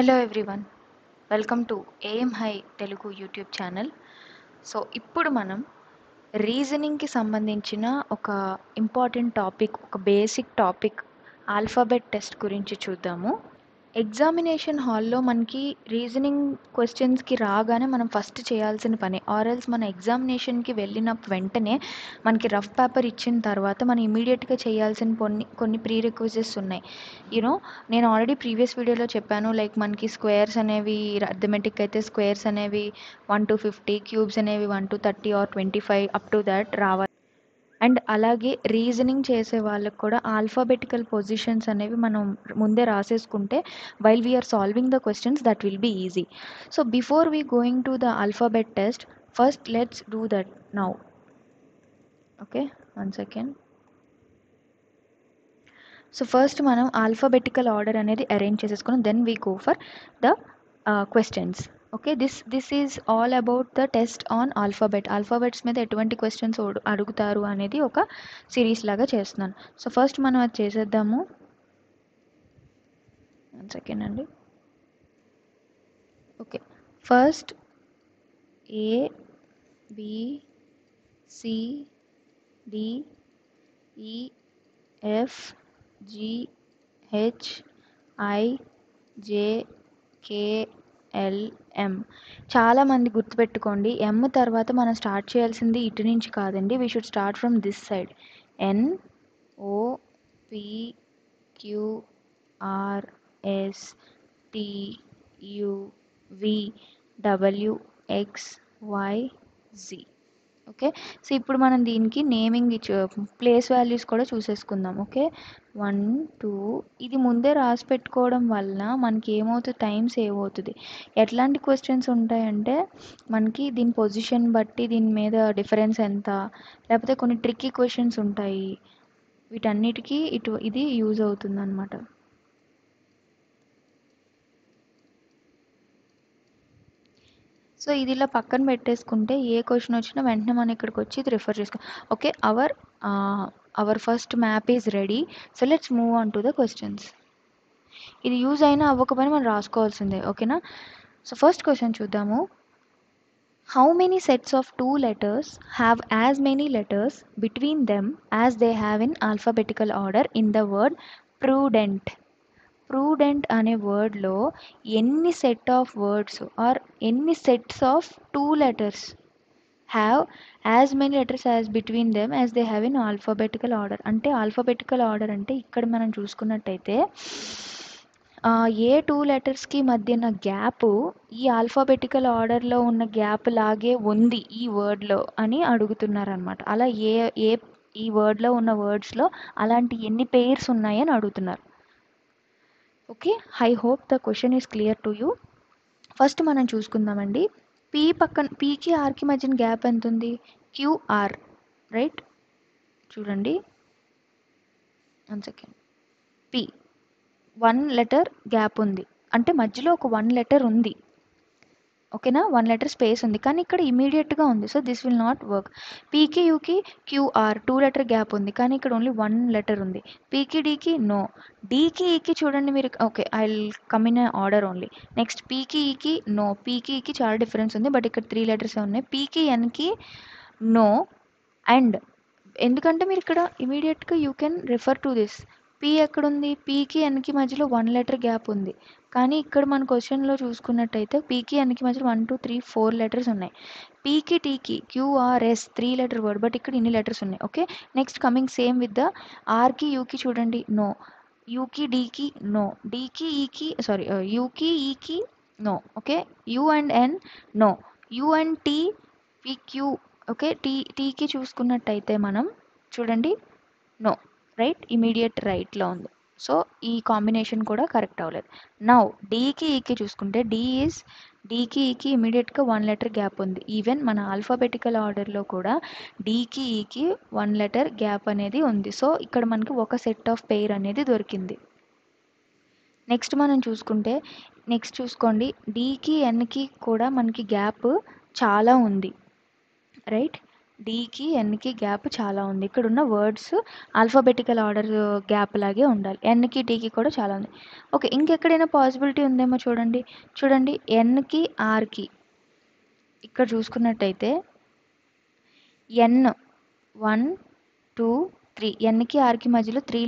Hello everyone, welcome to AM high Telugu YouTube channel. So ఇప్పుడు మనం రీజనింగ్కి సంబంధించిన ఒక ఇంపార్టెంట్ టాపిక్, ఒక బేసిక్ టాపిక్ ఆల్ఫాబెట్ టెస్ట్ గురించి చూద్దాము. ఎగ్జామినేషన్ హాల్లో మనకి రీజనింగ్ క్వశ్చన్స్కి రాగానే మనం ఫస్ట్ చేయాల్సిన పని ఆర్ఎల్స్ మన ఎగ్జామినేషన్కి వెళ్ళిన వెంటనే మనకి రఫ్ పేపర్ ఇచ్చిన తర్వాత మనం ఇమీడియట్గా చేయాల్సిన కొన్ని ప్రీ రిక్విజిట్స్ ఉన్నాయి. నేను ఆల్రెడీ ప్రీవియస్ వీడియోలో చెప్పాను, లైక్ మనకి స్క్వేర్స్ అనేవి అర్థమెటిక్ అయితే స్క్వేర్స్ అనేవి 1 to 50, క్యూబ్స్ అనేవి 1 to 30 or 25 up to that రావాలి. అండ్ అలాగే రీజనింగ్ చేసే వాళ్ళకి కూడా ఆల్ఫాబెటికల్ పొజిషన్స్ అనేవి మనం ముందే రాసేసుకుంటే while we are solving the questions that will be easy. So before we going to the alphabet test, first let's do that now. Okay, 1 second. So first మనం ఆల్ఫాబెటికల్ ఆర్డర్ అనేది arrange చేసేసుకుని then we go for the questions. Okay, this is all about the test on alphabets మీద ఎటువంటి questions అడుగుతారు అనేది ఒక series లాగా చేస్తున్నాను. సో ఫస్ట్ మనం అది చేసేద్దాము. 1 సెకండ్ అండి. Okay, first A B C D E F G H I J K L M. చాలామంది గుర్తుపెట్టుకోండి, ఎం తర్వాత మనం స్టార్ట్ చేయాల్సింది ఇటు నుంచి కాదండి, we should start from this side. N O P Q R S T U V W X Y Z. Okay, so ఇప్పుడు మనం దీనికి నేమింగ్ ప్లేస్ వాల్యూస్ కూడా చూసేసుకుందాం. ఓకే, 1 2 ఇది ముందే రాసి పెట్టుకోవడం వల్ల మనకి ఏమవుతుంది, టైం సేవ్ అవుతుంది. ఎట్లాంటి క్వశ్చన్స్ ఉంటాయంటే మనకి దీని పొజిషన్ బట్టి దీని మీద డిఫరెన్స్ ఎంత, లేకపోతే కొన్ని ట్రిక్కీ క్వశ్చన్స్ ఉంటాయి, వీటన్నిటికీ ఇది యూజ్ అవుతుంది అనమాట. సో ఇది ఇలా పక్కన పెట్టేసుకుంటే ఏ క్వశ్చన్ వచ్చినా వెంటనే మనం ఇక్కడికి వచ్చి ఇది రిఫర్ చేసుకో. Okay, our first map is ready. So let's move on to the questions. ఇది యూజ్ అయినా అవ్వకపోయినా మనం రాసుకోవాల్సిందే. ఓకేనా? సో ఫస్ట్ క్వశ్చన్ చూద్దాము. How many sets of 2 letters have as many letters between them as they have in alphabetical order in the word prudent? Prudent అనే వర్డ్లో ఎన్ని set of words are ఎన్ని sets of 2 letters have as many letters as between them as they have in alphabetical order? అంటే alphabetical order అంటే ఇక్కడ మనం చూసుకున్నట్టయితే ఏ 2 letersకి మధ్యన gap ఈ ఆల్ఫాబెటికల్ ఆర్డర్లో ఉన్న గ్యాప్ లాగే ఉంది ఈ వర్డ్లో అని అడుగుతున్నారనమాట. అలా ఈ వర్డ్లో ఉన్న వర్డ్స్లో అలాంటి ఎన్ని పెయిర్స్ ఉన్నాయని అడుగుతున్నారు. Okay, I hope the question is clear to you. First మనం చూసుకుందామండి. పీకి ఆర్కి మధ్యన గ్యాప్ ఎంత ఉంది? QR, right? చూడండి, 1 సెకండ్. పి 1 letter గ్యాప్ ఉంది, అంటే మధ్యలో ఒక 1 letter ఉంది. ఓకేనా, 1 letter స్పేస్ ఉంది, కానీ ఇక్కడ ఇమీడియట్గా ఉంది. So this will not work. పీకి యూకి క్యూఆర్ 2 letter గ్యాప్ ఉంది, కానీ ఇక్కడ ఓన్లీ 1 letter ఉంది. పీకి డీకి నో. డీకి ఈకి చూడండి మీరు. Okay, I will come in order only. Next పీకి ఈకి నో. పీకి ఈకి చాలా డిఫరెన్స్ ఉంది, బట్ ఇక్కడ 3 letters ఉన్నాయి. పీకి ఎన్కి నో. అండ్ ఎందుకంటే మీరు ఇక్కడ ఇమీడియట్గా you can refer to this. P ఎక్కడుంది? పీకి ఎన్కి మధ్యలో 1 letter గ్యాప్ ఉంది, కానీ ఇక్కడ మన క్వశ్చన్లో చూసుకున్నట్టయితే పీకి ఎన్కి మధ్యలో 1 2 3 4 letters ఉన్నాయి. పీకి టీకి క్యూఆర్ఎస్ 3 letter వర్డ్, బట్ ఇక్కడ ఇన్ని లెటర్స్ ఉన్నాయి. Okay, next coming same with the ఆర్కి యూకి చూడండి, నో. యూకి డీకి నో. డీకి ఈకి సారీ యూకి ఈకి no. Okay, U and N no. U and T PQ. Okay, టీకి చూసుకున్నట్టయితే మనం చూడండి, నో, రైట్? ఇమీడియట్ రైట్లో ఉంది. సో ఈ కాంబినేషన్ కూడా కరెక్ట్ అవ్వలేదు. నౌ డీకి ఈకి చూసుకుంటే డీకి ఈకి ఇమీడియట్గా 1 letter గ్యాప్ ఉంది. ఈవెన్ మన ఆల్ఫాబెటికల్ ఆర్డర్లో కూడా డీకి ఈకి 1 letter గ్యాప్ అనేది ఉంది. సో ఇక్కడ మనకి ఒక సెట్ ఆఫ్ పెయిర్ అనేది దొరికింది. నెక్స్ట్ మనం చూసుకోండి, డీకి ఎన్కి కూడా మనకి గ్యాప్ చాలా ఉంది, రైట్? డీకి ఎన్కి గ్యాప్ చాలా ఉంది. ఇక్కడ ఉన్న వర్డ్స్ ఆల్ఫాబెటికల్ ఆర్డర్ గ్యాప్ లాగే ఉండాలి. ఎన్కి టీకి కూడా చాలా ఉంది. ఓకే, ఇంకెక్కడైనా పాసిబిలిటీ ఉందేమో చూడండి. చూడండి, ఎన్కి ఆర్కి ఇక్కడ చూసుకున్నట్టయితే ఎన్ 1 2 3 ఎన్కి ఆర్కి మధ్యలో 3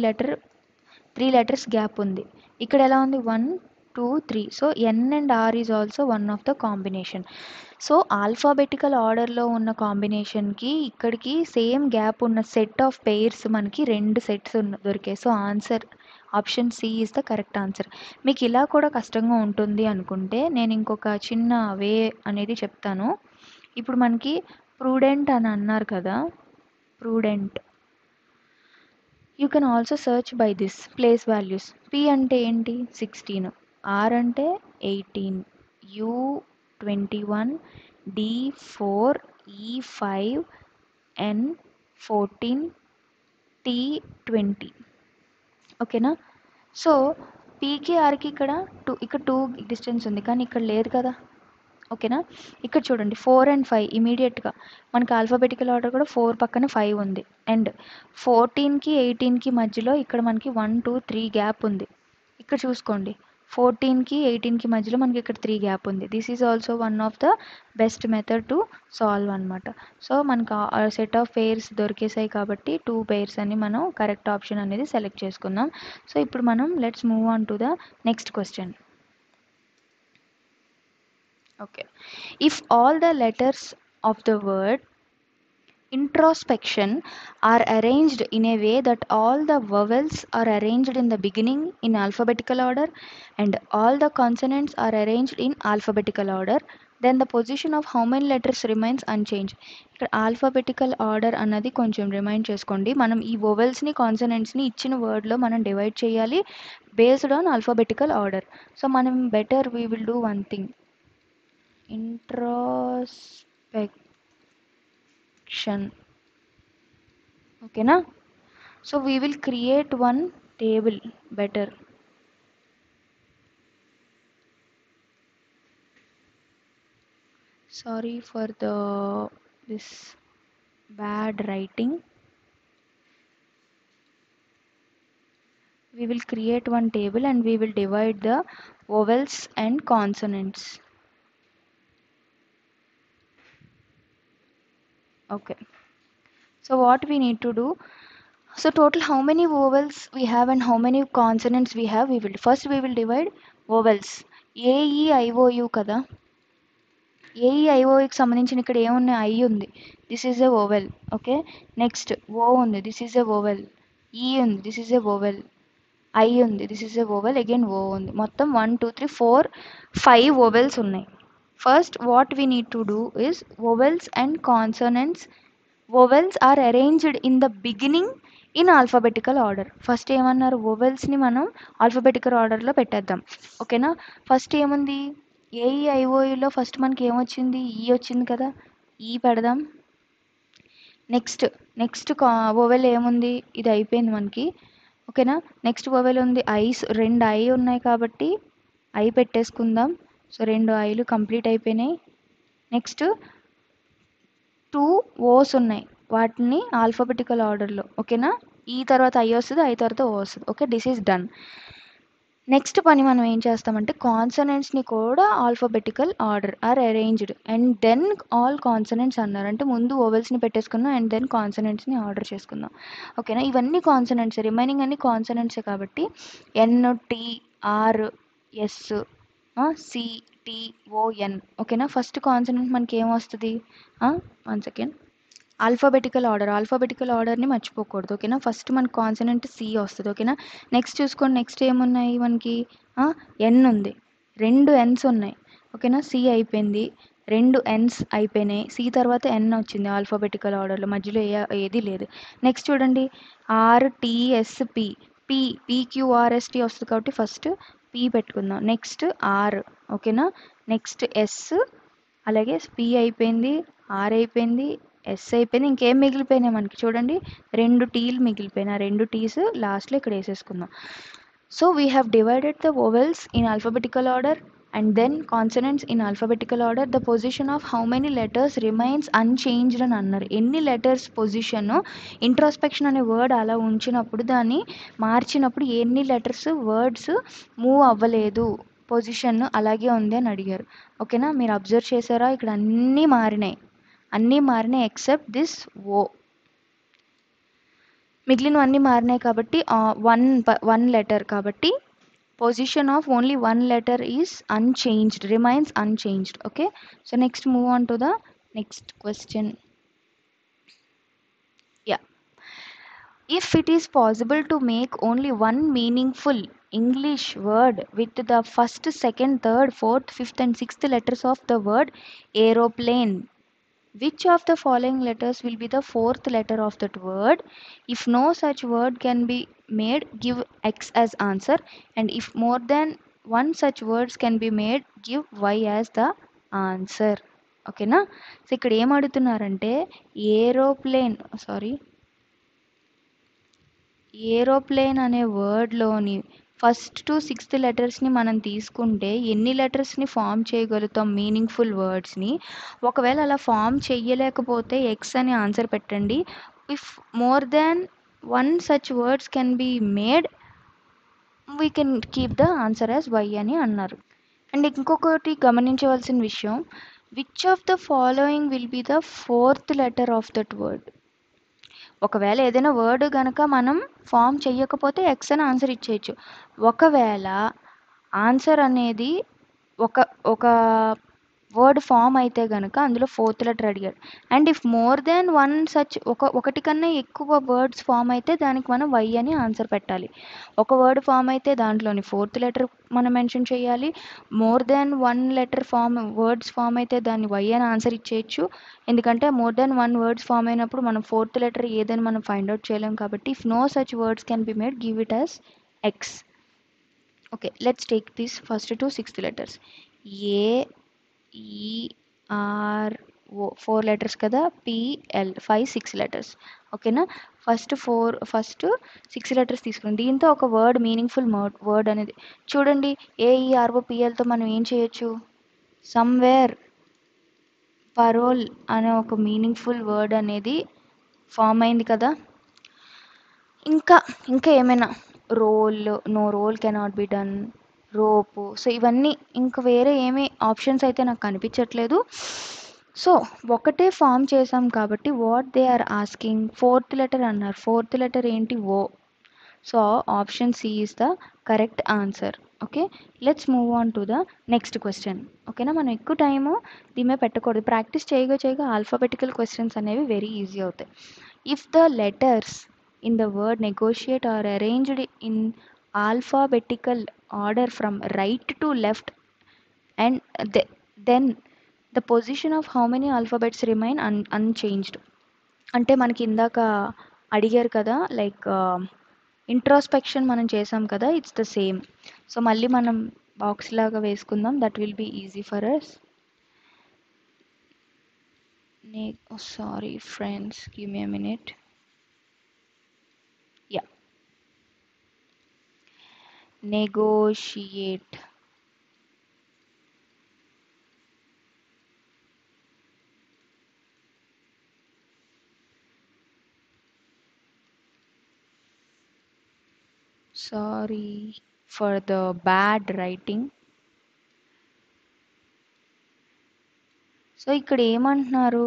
లెటర్స్ గ్యాప్ ఉంది. ఇక్కడ ఎలా ఉంది? 1 2 3. So N and R is also one of the combination. So alphabetical ఆర్డర్లో ఉన్న కాంబినేషన్కి ఇక్కడికి సేమ్ గ్యాప్ ఉన్న సెట్ ఆఫ్ పెయిర్స్ మనకి 2 సెట్స్ దొరికాయి. So answer option C is the correct answer. మీకు ఇలా కూడా కష్టంగా ఉంటుంది అనుకుంటే నేను ఇంకొక చిన్న వే అనేది చెప్తాను. ఇప్పుడు మనకి ప్రూడెంట్ అని అన్నారు కదా, prudent you can also search by this place values. P అంటే ఏంటి? 16, ఆర్ అంటే 18, యూ 21, డి 4, ఈ 5, ఎన్ 14, టీ 20. ఓకేనా? సో పీకి ఆర్కి ఇక్కడ 2 డిస్టెన్స్ ఉంది, కానీ ఇక్కడ లేదు కదా. ఓకేనా? ఇక్కడ చూడండి 4 and 5 ఇమీడియట్గా మనకి ఆల్ఫాబెటికల్ ఆర్డర్ కూడా 4 పక్కన 5 ఉంది. అండ్ 14కి 18కి మధ్యలో ఇక్కడ మనకి 1 2 3 గ్యాప్ ఉంది. ఇక్కడ చూసుకోండి, 14కి 18కి మధ్యలో మనకి ఇక్కడ 3 గ్యాప్ ఉంది. This is also one of the best method to solve అనమాట. సో మనకు సెట్ ఆఫ్ పెయిర్స్ దొరికేసాయి కాబట్టి 2 పెయిర్స్ అని మనం కరెక్ట్ ఆప్షన్ అనేది సెలెక్ట్ చేసుకుందాం. సో ఇప్పుడు మనం let's move on to the next question. Okay, if all the letters of the word introspection are arranged in a way that all the vowels are arranged in the beginning in alphabetical order and all the consonants are arranged in alphabetical order, then the position of how many letters remains unchanged. ఇక్కడ alphabetical order అన్నది కొంచెం remind చేసుకోండి. మనం ఈ వొవెల్స్ని కాన్సనెంట్స్ని ఇచ్చిన వర్డ్లో మనం divide చేయాలి based on alphabetical order. So మనం better we will do one thing, introspection. Okay na? So we will create one table better. Sorry for this bad writing. We will create one table and we will divide the vowels and consonants. Okay, so what we need to do, so total how many vowels we have and how many consonants we have, we will divide vowels. A E I O U kada, A E I O కి సంబంధించిన ఇక్కడ ఏమున్నాయి? I ఉంది, this is a vowel. Okay, next O ఉంది, this is a vowel. E ఉంది, this is a vowel. I ఉంది, this is a vowel. Again O ఉంది. మొత్తం 1 2 3 4 5 వోవెల్స్ ఉన్నాయి. First what we need to do is vowels and consonants. Vowels are arranged in the beginning in alphabetical order. First ఏమన్నారు? వోవెల్స్ని మనం alphabetical ఆర్డర్లో పెట్టేద్దాం. ఓకేనా? ఫస్ట్ ఏముంది? ఏఈఐఓయులో ఫస్ట్ మనకి ఏమొచ్చింది? ఈ వచ్చింది కదా, ఈ పెడదాం. నెక్స్ట్ వోవెల్ ఏముంది? ఇది అయిపోయింది మనకి. ఓకేనా? నెక్స్ట్ వోవెల్ ఉంది ఐస్, 2 ఐ ఉన్నాయి కాబట్టి ఐ పెట్టేసుకుందాం. సో 2 ఐలు కంప్లీట్ అయిపోయినాయి. నెక్స్ట్ 2 ఓస్ ఉన్నాయి, వాటిని ఆల్ఫాబెటికల్ ఆర్డర్లో. ఓకేనా? ఈ తర్వాత ఐ వస్తుంది, ఐ తర్వాత ఓ వస్తుంది. Okay, this is done. Next పని మనం ఏం చేస్తామంటే కాన్సనెంట్స్ని కూడా alphabetical order are arranged and then all consonants అన్నారు. అంటే ముందు ఓవెల్స్ని పెట్టేసుకుందాం అండ్ దెన్ కాన్సనెంట్స్ని ఆర్డర్ చేసుకుందాం. ఓకేనా? ఇవన్నీ కాన్సనెంట్స్, రిమైనింగ్ అన్ని కాన్సనెంట్సే కాబట్టి N T R S C T O N. ఓకేనా? ఫస్ట్ కాన్సనెంట్ మనకి ఏమొస్తుంది? 1 సెకండ్, ఆల్ఫాబెటికల్ ఆర్డర్ని మర్చిపోకూడదు. ఓకేనా? ఫస్ట్ మనకు కాన్సనెంట్ సి వస్తుంది. ఓకేనా? నెక్స్ట్ చూసుకోండి, నెక్స్ట్ ఏమున్నాయి మనకి? ఎన్ ఉంది, 2 ఎన్స్ ఉన్నాయి. ఓకేనా? సి అయిపోయింది, 2 ఎన్స్ అయిపోయినాయి. సి తర్వాత ఎన్ వచ్చింది ఆల్ఫాబెటికల్ ఆర్డర్లో, మధ్యలో ఏది లేదు. నెక్స్ట్ చూడండి, ఆర్టీఎస్పి, పీక్యూఆర్ఎస్టీ వస్తుంది కాబట్టి ఫస్ట్ పి పెట్టుకుందాం. Next R. ఓకేనా? నెక్స్ట్ ఎస్, అలాగే పి అయిపోయింది, ఆర్ అయిపోయింది, ఎస్ అయిపోయింది. ఇంకేం మిగిలిపోయినాయి మనకి? చూడండి, 2 టీలు మిగిలిపోయినాయి. 2 టీస్ లాస్ట్లో ఇక్కడ వేసేసుకుందాం. So we have divided the vowels in alphabetical order and then consonants in alphabetical order, the position of how many letters remains unchanged అని అన్నారు. ఎన్ని లెటర్స్ పొజిషన్ ఇంట్రోస్పెక్షన్ అనే వర్డ్ అలా ఉంచినప్పుడు దాన్ని మార్చినప్పుడు ఎన్ని లెటర్స్ వర్డ్స్ మూవ్ అవ్వలేదు, పొజిషన్ అలాగే ఉంది అని అడిగారు. ఓకేనా, మీరు అబ్జర్వ్ చేశారా, ఇక్కడ అన్నీ మారినాయి ఎక్సెప్ట్ దిస్ ఓ. మిగిలినవన్నీ మారినాయి కాబట్టి వన్ లెటర్ కాబట్టి position of only one letter is unchanged, remains unchanged. Okay, so next move on to the next question. Yeah, if it is possible to make only one meaningful English word with the first, second, third, fourth, fifth and sixth letters of the word aeroplane, which of the following letters will be the fourth letter of that word? If no such word can be made, give X as answer, and if more than one such words can be made, give Y as the answer. ఓకేనా, so ఇక్కడ ఏం అడుగుతున్నారంటే aeroplane అనే వర్డ్లోని first to sixth లెటర్స్ని మనం తీసుకుంటే ఎన్ని లెటర్స్ని form చేయగలుగుతాం meaningful వర్డ్స్ని. ఒకవేళ అలా ఫామ్ చెయ్యలేకపోతే ఎక్స్ అని ఆన్సర్ పెట్టండి. If more than one such words can be made, we can keep the answer as Y అని అన్నారు. అండ్ ఇంకొకటి గమనించవలసిన విషయం, which of the following will be the fourth letter of that word. ఒకవేళ ఏదైనా word కనుక మనం ఫామ్ చెయ్యకపోతే ఎక్స్ అని ఆన్సర్ ఇచ్చేయచ్చు. ఒకవేళ ఆన్సర్ అనేది ఒక వర్డ్ ఫామ్ అయితే కనుక అందులో ఫోర్త్ లెటర్ అడిగాడు. And if more than one such ఒకటి కన్నా ఎక్కువ వర్డ్స్ ఫామ్ అయితే దానికి మనం వై అని ఆన్సర్ పెట్టాలి. ఒక వర్డ్ ఫామ్ అయితే దాంట్లోని ఫోర్త్ లెటర్ మనం మెన్షన్ చేయాలి. More than one letter words form అయితే దాన్ని వై అని ఆన్సర్ ఇచ్చేయచ్చు. ఎందుకంటే more than one words form అయినప్పుడు మనం ఫోర్త్ లెటర్ ఏదని మనం ఫైండ్ అవుట్ చేయలేం కాబట్టి if no such words can be made, give it as X. Okay, let's take this first to sixth letters. A E R O 4 letters కదా, PL 5 6 letters. ఓకేనా, first 6 letters తీసుకుని దీంతో ఒక word meaningful word అనేది చూడండి. AERO పిఎల్తో మనం ఏం చేయొచ్చు, సమ్వేర్ పరోల్ అనే ఒక మీనింగ్ఫుల్ వర్డ్ అనేది ఫామ్ అయింది కదా. ఇంకా ఏమైనా role, no role cannot be done, rope, so ఇవన్నీ ఇంకా వేరే ఏమీ ఆప్షన్స్ అయితే నాకు కనిపించట్లేదు. సో ఒకటే ఫామ్ చేసాం కాబట్టి what they are asking, fourth letter అన్నారు. ఫోర్త్ లెటర్ ఏంటి, O. So option C is the correct answer. Okay, let's move on to the next question. ఓకేనా, మనం ఎక్కువ టైము దీమే పెట్టకూడదు. ప్రాక్టీస్ చేయగా ఆల్ఫాబెటికల్ క్వశ్చన్స్ అనేవి వెరీ ఈజీ అవుతాయి. If the letters in the word negotiate are arranged in alphabetical order from right to left, and then the position of how many alphabets remain unchanged. అంటే మనకి ఇందాక అడిగారు కదా, like introspection మనం చేసాం కదా, ఇట్స్ ద సేమ్. సో మళ్ళీ మనం బాక్స్ లాగా వేసుకుందాం, that will be easy for us. Sorry friends, give me a minute. Yeah, negotiate. Sorry for the bad writing. So ఇక్కడ ఏమంటున్నారు,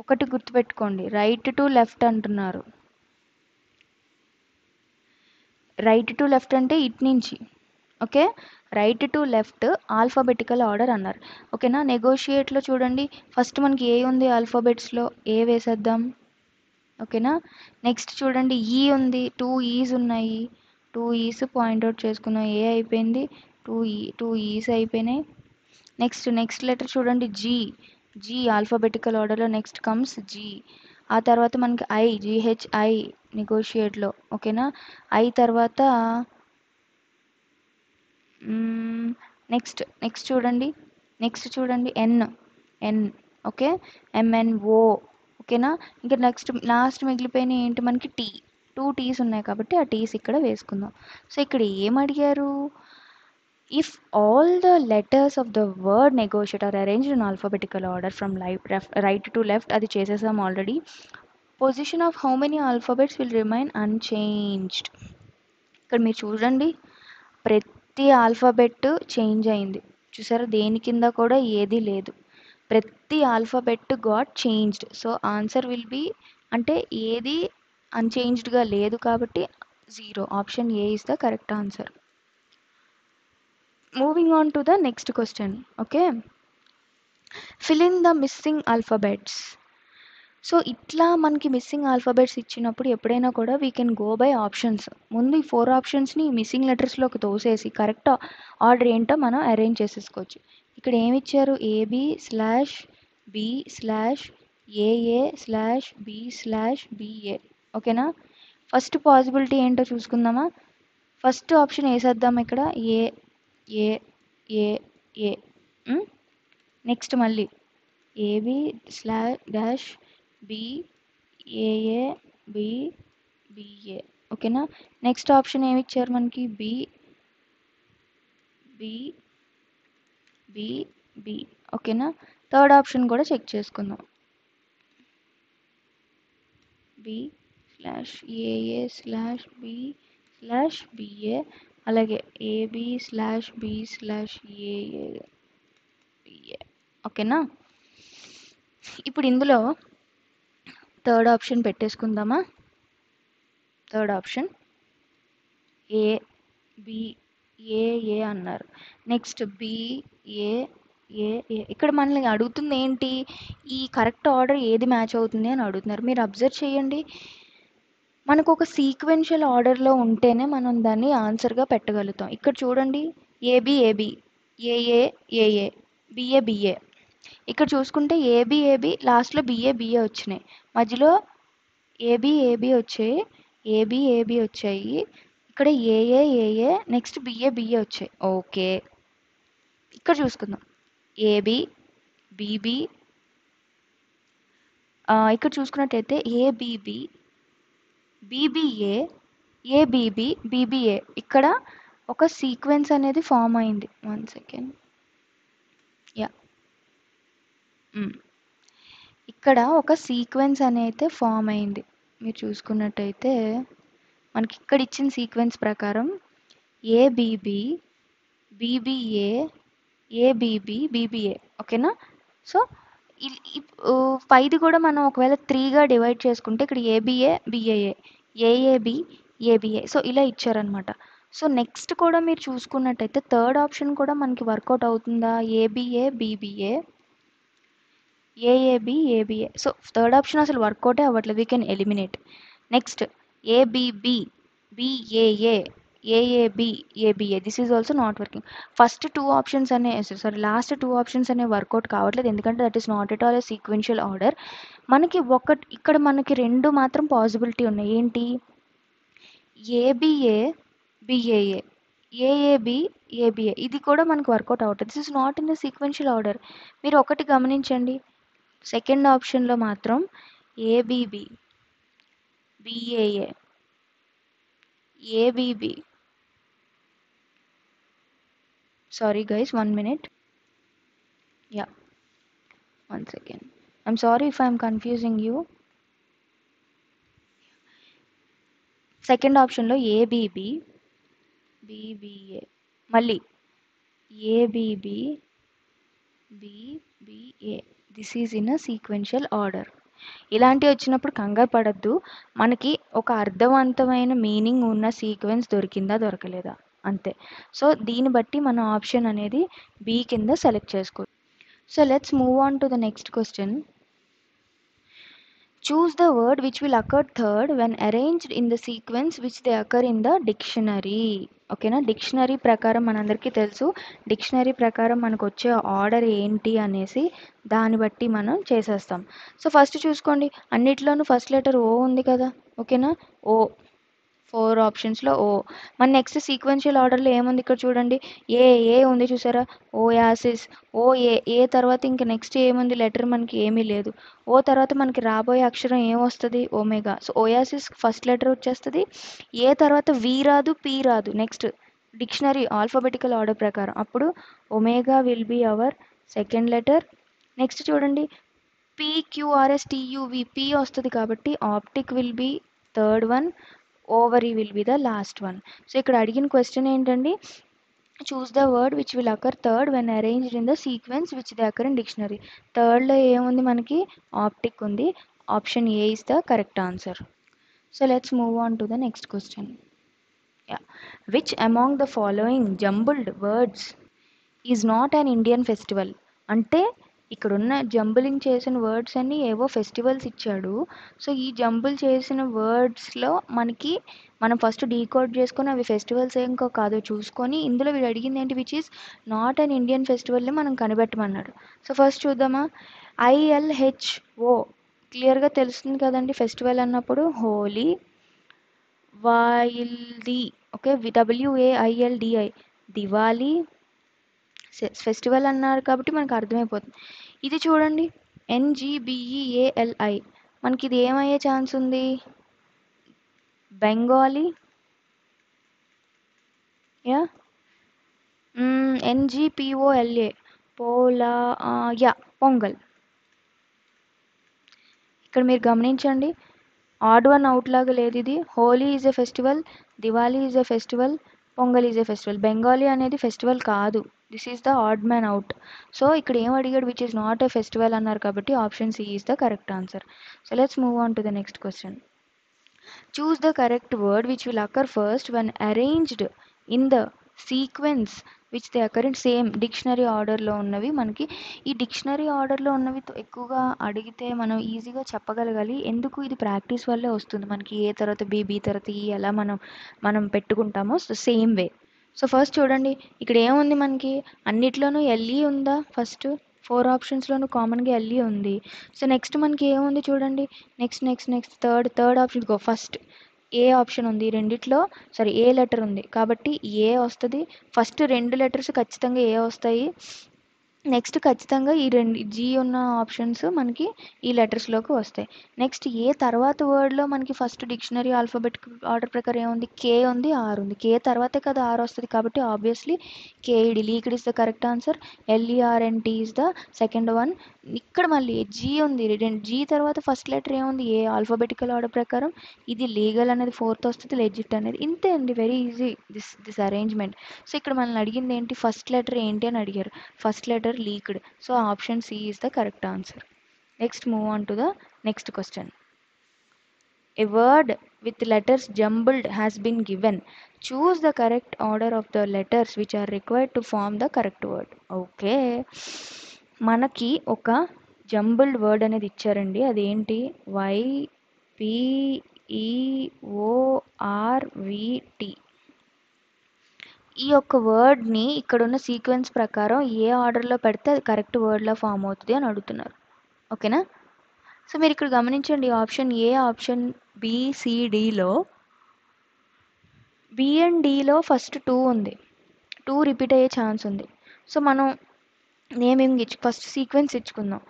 ఒకటి గుర్తుపెట్టుకోండి, రైట్ టు లెఫ్ట్ అంటున్నారు. రైట్ టు లెఫ్ట్ అంటే ఇటు నుంచి. Okay, right to left alphabetical order అన్నారు. ఓకేనా, నెగోషియేట్లో చూడండి, ఫస్ట్ మనకి ఏ ఉంది ఆల్ఫాబెట్స్లో, ఏ వేసేద్దాం. ఓకేనా, నెక్స్ట్ చూడండి ఈ ఉంది, 2 ఈస్ ఉన్నాయి, 2 ఈస్ పాయింట్అవుట్ చేసుకున్నాం, ఏ అయిపోయింది, 2 ఈస్ అయిపోయినాయి. నెక్స్ట్ లెటర్ చూడండి, జీ ఆల్ఫాబెటికల్ ఆర్డర్లో నెక్స్ట్ కమ్స్ జీ. ఆ తర్వాత మనకి జిహెచ్ఐ నెగోషియేట్లో. ఓకేనా, ఐ తర్వాత నెక్స్ట్ చూడండి ఎన్. Okay, MNO. ఓకేనా, ఇంకా లాస్ట్ మిగిలిపోయిన ఏంటి మనకి టీ. 2 టీస్ ఉన్నాయి కాబట్టి ఆ టీస్ ఇక్కడ వేసుకుందాం. సో ఇక్కడ ఏం అడిగారు, if all the letters of the word negotiate are arranged in alphabetical order from right to left, అది చేసేసాం already. Position of how many alphabets will remain unchanged. ఇక్కడ మీరు చూడండి, ప్రతి ఆల్ఫాబెట్ చేంజ్ అయింది చూసారా, దేని కింద కూడా ఏది లేదు, ప్రతి alphabet got changed. So answer will be, అంటే ఏది అన్చేంజ్డ్గా లేదు కాబట్టి 0. Option A is the correct answer. Moving on to the next question. Okay, fill in the missing alphabets. So ఇట్లా మనకి మిస్సింగ్ ఆల్ఫాబెట్స్ ఇచ్చినప్పుడు ఎప్పుడైనా కూడా we can go by options. ముందు ఈ 4 ఆప్షన్స్ని మిస్సింగ్ లెటర్స్లోకి తోసేసి కరెక్ట్ ఆర్డర్ ఏంటో మనం అరేంజ్ చేసేసుకోవచ్చు. ఇక్కడ ఏమి ఇచ్చారు, AB/B/AA/B/BA. ఓకేనా, ఫస్ట్ పాసిబిలిటీ ఏంటో చూసుకుందామా. ఫస్ట్ ఆప్షన్ వేసేద్దాం ఇక్కడ, ఏ ఏ ఏ ఏ. నెక్స్ట్ మళ్ళీ AB/B/AA/BBA. ఓకేనా, నెక్స్ట్ ఆప్షన్ ఏమి ఇచ్చారు మనకి, BBB. ఓకేనా, థర్డ్ ఆప్షన్ కూడా చెక్ చేసుకుందాం, B/AA/B/BA, అలాగే AB/B/AA. ఓకేనా, ఇప్పుడు ఇందులో థర్డ్ ఆప్షన్ పెట్టేసుకుందామా. థర్డ్ ఆప్షన్ ABAA అన్నారు, నెక్స్ట్ BAAA. ఇక్కడ మనల్ని అడుగుతుంది ఏంటి, ఈ కరెక్ట్ ఆర్డర్ ఏది మ్యాచ్ అవుతుంది అని అడుగుతున్నారు. మీరు అబ్జర్వ్ చేయండి, మనకు ఒక సీక్వెన్షియల్ ఆర్డర్లో ఉంటేనే మనం దాన్ని ఆన్సర్గా పెట్టగలుగుతాం. ఇక్కడ చూడండి, ABAB, AA BABA. ఇక్కడ చూసుకుంటే ABAB లాస్ట్లో BABA వచ్చినాయి, మధ్యలో ABAB వచ్చాయి, ABAB వచ్చాయి, ఇక్కడ AA నెక్స్ట్ BABA వచ్చాయి. ఓకే, ఇక్కడ చూసుకుందాం, ABBB. ఇక్కడ చూసుకున్నట్టయితే ABB BBA ABB BBA. ఇక్కడ ఒక సీక్వెన్స్ అనేది ఫామ్ అయింది. 1 సెకండ్. యా, ఇక్కడ ఒక సీక్వెన్స్ అనేది ఫామ్ అయింది. మీరు చూసుకున్నట్టయితే మనకి ఇక్కడ ఇచ్చిన సీక్వెన్స్ ప్రకారం ABB BBA ABB BBA. ఓకేనా, సో పైది కూడా మనం ఒకవేళ 3గా డివైడ్ చేసుకుంటే ఇక్కడ ABA BAA AAB ABA, so ఇలా ఇచ్చారనమాట. సో నెక్స్ట్ కూడా మీరు చూసుకున్నట్టయితే థర్డ్ ఆప్షన్ కూడా మనకి వర్కౌట్ అవుతుందా, ABA BBA AAB ABA. So third option అసలు వర్కౌటే అవ్వట్లేదు, we can eliminate. Next ABB BAA AAB ABA, this is also not working. First 2 options అనే లాస్ట్ 2 ఆప్షన్స్ అనే వర్కౌట్ కావట్లేదు, ఎందుకంటే that is not at all A sequential order. మనకి ఇక్కడ మనకి 2 మాత్రం పాసిబిలిటీ ఉన్నాయి, ఏంటి, ABA BAA AAB ABA. ఇది కూడా మనకు వర్కౌట్ అవుతుంది, this is not in the sequential order. మీరు ఒకటి గమనించండి, సెకండ్ ఆప్షన్లో మాత్రం ABB BAA ABB. Sorry guys, 1 minute. Yeah, 1 second. I'm sorry if I'm confusing you. Second ఆప్షన్లో ABB BBA, మళ్ళీ ABB BBA. This is in a sequential order. ఇలాంటివి వచ్చినప్పుడు కంగారు పడద్దు, మనకి ఒక అర్థవంతమైన మీనింగ్ ఉన్న సీక్వెన్స్ దొరికిందా దొరకలేదా అంతే. సో దీన్ని బట్టి మన ఆప్షన్ అనేది B కింద సెలెక్ట్ చేసుకో. So let's move on to the next question. Choose the word which will occur third when arranged in the sequence which they occur in the dictionary. ఓకేనా, డిక్షనరీ ప్రకారం మనందరికీ తెలుసు, డిక్షనరీ ప్రకారం మనకు వచ్చే ఆర్డర్ ఏంటి అనేసి దాన్ని బట్టి మనం చేసేస్తాం. సో ఫస్ట్ చూసుకోండి, అన్నిట్లోనూ ఫస్ట్ లెటర్ O ఉంది కదా. ఓకేనా, O 4 ఆప్షన్స్లో O. మన నెక్స్ట్ సీక్వెన్షియల్ ఆర్డర్లో ఏముంది ఇక్కడ చూడండి, ఏ ఉంది చూసారా, ఓయాసిస్ ఏ తర్వాత ఇంక నెక్స్ట్ ఏముంది లెటర్ మనకి ఏమీ లేదు. ఓ తర్వాత మనకి రాబోయే అక్షరం ఏమొస్తుంది, omega. So Oasis first letter వచ్చేస్తుంది, ఏ తర్వాత V రాదు P రాదు, నెక్స్ట్ డిక్షనరీ ఆల్ఫాబెటికల్ ఆర్డర్ ప్రకారం, అప్పుడు omega will be our second letter. Next చూడండి, PQRSTUV, P వస్తుంది కాబట్టి optic will be third one, ovary will be the last one. So ఇక్కడ అడిగిన క్వశ్చన్ ఏంటండి, choose the word which will occur third when arranged in the sequence which they occur in dictionary. థర్డ్లో ఏముంది మనకి, optic ఉంది. Option A is the correct answer. So let's move on to the next question. Which among the following jumbled words is not an Indian festival. అంటే ఇక్కడున్న jumbling చేసిన words అన్నీ ఏవో festivals ఇచ్చాడు. సో ఈ జంబుల్ చేసిన వర్డ్స్లో మనం ఫస్ట్ డీకోడ్ చేసుకొని అవి ఫెస్టివల్స్ ఏం కాదో చూసుకొని, ఇందులో వీడు అడిగింది ఏంటి, which is not an Indian ఫెస్టివల్ని మనం కనిపెట్టమన్నాడు. సో ఫస్ట్ చూద్దామా, ILHO క్లియర్గా తెలుస్తుంది కదండి ఫెస్టివల్ అన్నప్పుడు, హోలీ. వాయిల్ది, ఓకే, WAILDI, దివాలి. ఫెస్టివల్ అన్నారు కాబట్టి మనకు అర్థమైపోతుంది. ఇది చూడండి, NGBEALI, మనకి ఇది ఏమయ్యే ఛాన్స్ ఉంది, బెంగాలీ. యా, NGPOLA, పోలా, యా, పొంగల్. ఇక్కడ మీరు గమనించండి, ఆడ్ వన్ అవుట్ లాగా లేదు ఇది. Holi is a festival, Diwali is a festival, Pongal is a festival. Bengali అనేది ఫెస్టివల్ కాదు, this is the odd man out. So ఇక్కడ ఏం అడిగాడు, which is not a festival అన్నారు కాబట్టి option C is the correct answer. So let's move on to the next question. Choose the correct word which will occur first when arranged in the sequence which they occur in same dictionary ఆర్డర్లో ఉన్నవి. మనకి ఈ dictionary ఆర్డర్లో ఉన్నవి ఎక్కువగా అడిగితే మనం ఈజీగా చెప్పగలగాలి. ఎందుకు, ఇది ప్రాక్టీస్ వల్లే వస్తుంది మనకి. ఏ తర్వాత బి తర్వాత ఈ ఎలా మనం పెట్టుకుంటామో, so same way. So first చూడండి, ఇక్కడ ఏముంది మనకి, అన్నిట్లోనూ LE ఉందా, ఫస్ట్ 4 ఆప్షన్స్లోనూ కామన్గా LE ఉంది. సో నెక్స్ట్ మనకి ఏముంది చూడండి, next third option go, first A option ఉంది, రెండిట్లో ఏ లెటర్ ఉంది కాబట్టి ఏ వస్తుంది. ఫస్ట్ 2 లెటర్స్ ఖచ్చితంగా ఏ వస్తాయి. నెక్స్ట్ ఖచ్చితంగా ఈ జీ ఉన్న ఆప్షన్స్ మనకి ఈ లెటర్స్లోకి వస్తాయి. నెక్స్ట్ ఏ తర్వాత వర్డ్లో మనకి ఫస్ట్ డిక్షనరీ ఆల్ఫాబెటిక్ ఆర్డర్ ప్రకారం ఏముంది, కే ఉంది, ఆర్ ఉంది. కే తర్వాతే కదా ఆర్ వస్తుంది కాబట్టి obviously కేఈడి, leaked is the correct answer. LERNT is the second one. ఇక్కడ మళ్ళీ జీ ఉంది, జీ తర్వాత ఫస్ట్ లెటర్ ఏముంది, ఏ. ఆల్ఫాబెటికల్ ఆర్డర్ ప్రకారం ఇది లీగల్ అనేది ఫోర్త్ వస్తుంది, లెజిట్ అనేది. ఇంతే అండి, very easy this arrangement. So ఇక్కడ మనల్ని అడిగింది ఏంటి, ఫస్ట్ లెటర్ ఏంటి అని అడిగారు. First letter leaked. So option C is the correct answer. Next move on to the next question. A word with letters jumbled has been given. Choose the correct order of the letters which are required to form the correct word. Okay. మనకి ఒక jumbled word అనేది ఇచ్చారండి, అదేంటి, YPEORVT. ఈ యొక్క వర్డ్ని ఇక్కడున్న sequence ప్రకారం ఏ ఆర్డర్లో పెడితే అది కరెక్ట్ వర్డ్లో ఫామ్ అవుతుంది అని అడుగుతున్నారు. ఓకేనా. సో మీరు ఇక్కడ గమనించండి, ఆప్షన్ ఏ, ఆప్షన్ BCDలో B అండ్ Dలో ఫస్ట్ 2 ఉంది, 2 రిపీట్ అయ్యే ఛాన్స్ ఉంది. సో మనం నేమింగ్ ఫస్ట్ సీక్వెన్స్ ఇచ్చుకుందాం,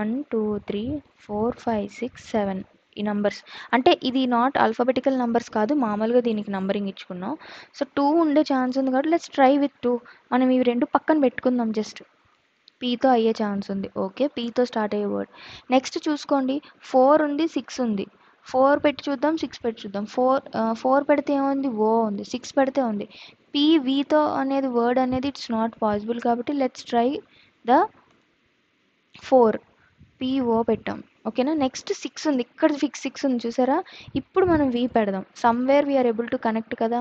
1 2 3 4 5 6 7 ఈ నంబర్స్. అంటే ఇది నాట్ ఆల్ఫాబెటికల్ నంబర్స్ కాదు, మామూలుగా దీనికి నంబరింగ్ ఇచ్చుకున్నాం. సో 2 ఉండే ఛాన్స్ ఉంది కాబట్టి లెట్స్ ట్రై విత్ 2. మనం ఇవి రెండు పక్కన పెట్టుకుందాం, జస్ట్ పీతో అయ్యే ఛాన్స్ ఉంది. ఓకే, పీతో స్టార్ట్ అయ్యే వర్డ్. నెక్స్ట్ చూసుకోండి, 4 ఉంది, 6 ఉంది. 4 పెట్టి చూద్దాం, 6 పెట్టి చూద్దాం. 4 పెడితే ఏముంది, ఓ ఉంది. 6 పెడితే ఉంది. PVతో అనేది వర్డ్ అనేది ఇట్స్ నాట్ పాసిబుల్ కాబట్టి లెట్స్ ట్రై ద 4, PO పెట్టాం. ఓకేనా. నెక్స్ట్ 6 ఉంది, ఇక్కడ 6 ఉంది చూసారా. ఇప్పుడు మనం V పెడదాం, somewhere we are able to connect కదా.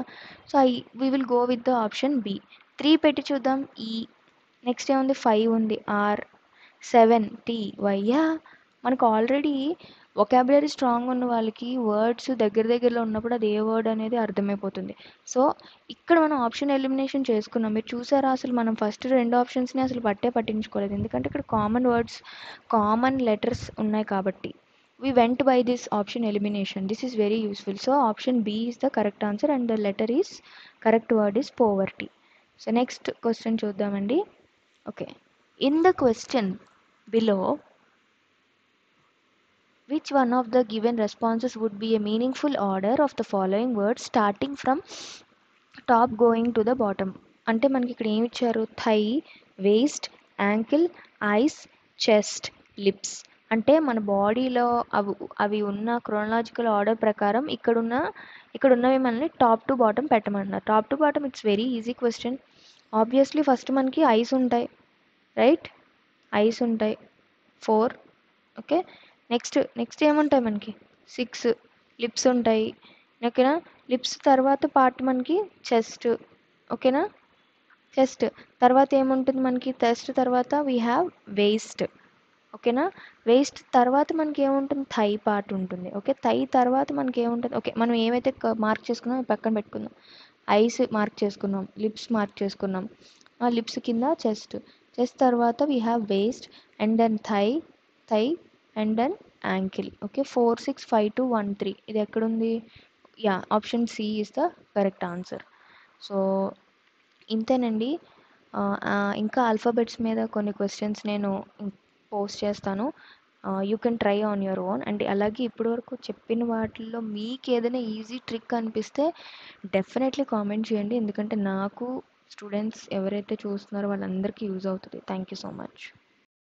So we will go with the option B. 3 పెట్టి చూద్దాం, E. నెక్స్ట్ ఏముంది, 5 ఉంది, R. 7 TYయా. మనకు ఆల్రెడీ వొకాబులరీ స్ట్రాంగ్ ఉన్న వాళ్ళకి వర్డ్స్ దగ్గరలో ఉన్నప్పుడు అది ఏ వర్డ్ అనేది అర్థమైపోతుంది. సో ఇక్కడ మనం ఆప్షన్ ఎలిమినేషన్ చేసుకున్నాం. మీరు చూసారా, అసలు మనం ఫస్ట్ 2 ఆప్షన్స్ని అసలు పట్టించుకోలేదు, ఎందుకంటే ఇక్కడ కామన్ వర్డ్స్, కామన్ లెటర్స్ ఉన్నాయి కాబట్టి. We went by this option elimination. This is very useful. So option B is the correct answer and the letter is correct word is poverty. So next question చూద్దామండి. Okay. In the question below, which one of the given responses would be a meaningful order of the following words starting from top going to the bottom. అంటే మనకి ఇక్కడ ఏమి ఇచ్చారు? Thigh, waist, ankle, eyes, chest, lips. అంటే మన బాడీలో అవి అవి ఉన్న క్రోనలాజికల్ ఆర్డర్ ప్రకారం ఇక్కడున్నవి మనల్ని టాప్ టు బాటమ్ పెట్టమంటున్నారు. Top to bottom it's very easy question. Obviously first మనకి ఐస్ ఉంటాయి, రైట్? ఐస్ ఉంటాయి 4. ఓకే, నెక్స్ట్ ఏముంటాయి మనకి? 6. లిప్స్ ఉంటాయి, ఓకేనా? లిప్స్ తర్వాత పార్ట్ మనకి చెస్ట్, ఓకేనా? చెస్ట్ తర్వాత ఏముంటుంది మనకి? చెస్ట్ తర్వాత వీ హ్యావ్ వేస్ట్, ఓకేనా? వేస్ట్ తర్వాత మనకి ఏముంటుంది? థై పార్ట్ ఉంటుంది. ఓకే, థై తర్వాత మనకి ఏముంటుంది? ఓకే, మనం ఏమైతే మార్క్ చేసుకున్నాం పక్కన పెట్టుకుందాం. ఐస్ మార్క్ చేసుకున్నాం, లిప్స్ మార్క్ చేసుకున్నాం. లిప్స్ కింద చెస్ట్ తర్వాత we have waist and then thigh and then ankle. Okay, 4, 6, 5, 2, 1, 3. ఇది ఎక్కడుంది? Yeah, option C is the correct answer. So ఇంతేనండి. ఇంకా ఆల్ఫాబెట్స్ మీద కొన్ని క్వశ్చన్స్ నేను పోస్ట్ చేస్తాను. You can try on your own. And అలాగే ఇప్పటివరకు చెప్పిన వాటిల్లో మీకు ఏదైనా ఈజీ ట్రిక్ అనిపిస్తే డెఫినెట్లీ కామెంట్ చేయండి, ఎందుకంటే నాకు స్టూడెంట్స్ ఎవరైతే చూస్తున్నారో వాళ్ళందరికీ యూజ్ అవుతుంది. Thank you so much.